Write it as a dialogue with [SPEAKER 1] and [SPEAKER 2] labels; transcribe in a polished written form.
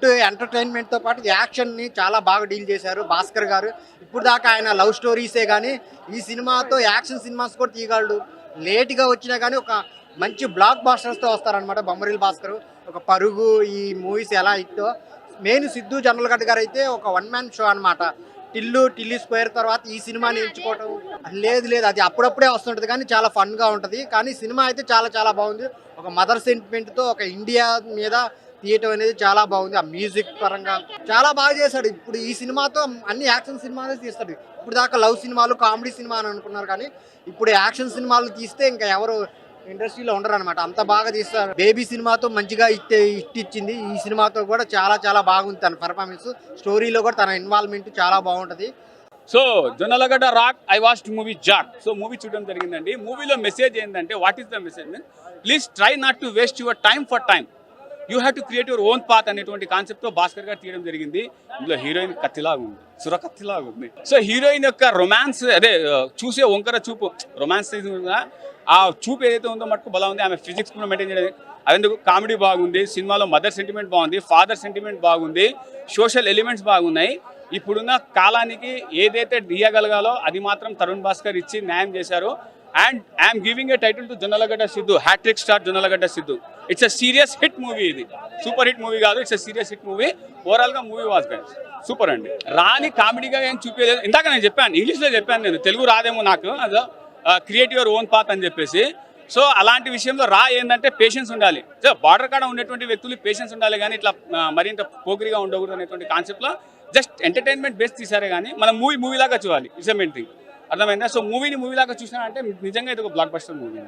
[SPEAKER 1] Complete ఎంటర్టైన్మెంట్తో పాటు యాక్షన్ని చాలా బాగా డీల్ చేశారు భాస్కర్ గారు. ఇప్పుడు దాకా ఆయన లవ్ స్టోరీసే కానీ ఈ సినిమాతో యాక్షన్ సినిమాస్ కూడా తీయగలడు. లేట్గా వచ్చినా కానీ ఒక మంచి బ్లాక్ బాస్టర్స్తో వస్తారనమాట బొమ్మరిల్ భాస్కర్. ఒక పరుగు ఈ మూవీస్ ఎలా హిట్టో మెయిన్ సిద్ధు జొన్నలగడ్డ గారు అయితే ఒక వన్ మ్యాన్ షో అనమాట. టిల్లీ స్క్వేర్ తర్వాత ఈ సినిమాని ఎంచుకోవటం లేదు అది అప్పుడప్పుడే వస్తుంటుంది కానీ చాలా ఫన్గా ఉంటుంది. కానీ సినిమా అయితే చాలా చాలా బాగుంది. ఒక మదర్ సెంటిమెంట్తో ఒక ఇండియా మీద తీయటం అనేది చాలా బాగుంది. ఆ మ్యూజిక్ పరంగా చాలా బాగా చేశాడు. ఇప్పుడు ఈ సినిమాతో అన్ని యాక్షన్ సినిమాలే తీస్తాడు. ఇప్పుడు దాకా లవ్ సినిమాలు కామెడీ సినిమా అని అనుకున్నారు కానీ ఇప్పుడు యాక్షన్ సినిమాలు తీస్తే ఇంకా ఎవరు ఇండస్ట్రీలో ఉండరు అనమాట. అంత బాగా తీస్తారు. బేబీ సినిమాతో మంచిగా హిట్ ఇచ్చింది. ఈ సినిమాతో కూడా చాలా చాలా బాగుంది తన పర్ఫార్మెన్స్. స్టోరీలో కూడా తన ఇన్వాల్వ్మెంట్ చాలా బాగుంటుంది.
[SPEAKER 2] So Jonnalagadda rock I watched movie Jack. So movie చూడడం జరిగిందండి. మూవీలో మెసేజ్ ఏంటంటే what is the message? Please try not to waste your time for time, you have to create your own path అనేటువంటి కాన్సెప్ట్తో భాస్కర్ గారు తీయడం జరిగింది. ఇందులో హీరోయిన్ కత్తిలాగా ఉంది, సురకత్తిలాగా ఉంది. సో హీరోయిన్ యొక్క రొమాన్స్ అదే చూసే వంకర చూపు రొమాన్స్ ఆ చూపు ఏదైతే ఉందో మటుకు బలా ఉంది. ఆమె ఫిజిక్స్ కూడా మెయింటైన్ చేయడం, అదెందుకు కామెడీ బాగుంది. సినిమాలో మదర్ సెంటిమెంట్ బాగుంది, ఫాదర్ సెంటిమెంట్ బాగుంది, సోషల్ ఎలిమెంట్స్ బాగున్నాయి. ఇప్పుడున్న కాలానికి ఏదైతే తీయగలగాలో అది మాత్రం తరుణ్ భాస్కర్ ఇచ్చి న్యాయం చేశారు. And I'm giving a title to Jonnalagadda Siddhu, hattrick star Jonnalagadda Siddhu. It's a serious hit movie. ఇది సూపర్ హిట్ మూవీ కాదు, it's a serious hit movie. ఓవరాల్గా మూవీ వాజ్ గైస్ సూపర్ అండి. రాని కామెడీగా ఏం చూపించలేదు. ఇందాక నేను చెప్పాను, ఇంగ్లీష్లో చెప్పాను, నేను తెలుగు రాదేమో నాకు, అదో క్రియేట్ యువర్ ఓన్ పాత్ అని చెప్పేసి. సో అలాంటి విషయంలో ఏంటంటే పేషెన్స్ ఉండాలి. సో బార్డర్ కాడ ఉన్నటువంటి వ్యక్తులు పేషెన్స్ ఉండాలి కానీ ఇట్లా మరింత పోకిరిగా ఉండకూడదు అనేటువంటి కాన్సెప్ట్లో జస్ట్ ఎంటర్టైన్మెంట్ బేస్ తీసారే కానీ మనం మూవీలాగా చూడాలి. It's a main thing. అర్థమైందా? సో మూవీలాగా చూసినా అంటే నిజంగా ఇది ఒక బ్లాక్ బస్టర్ మూవీ.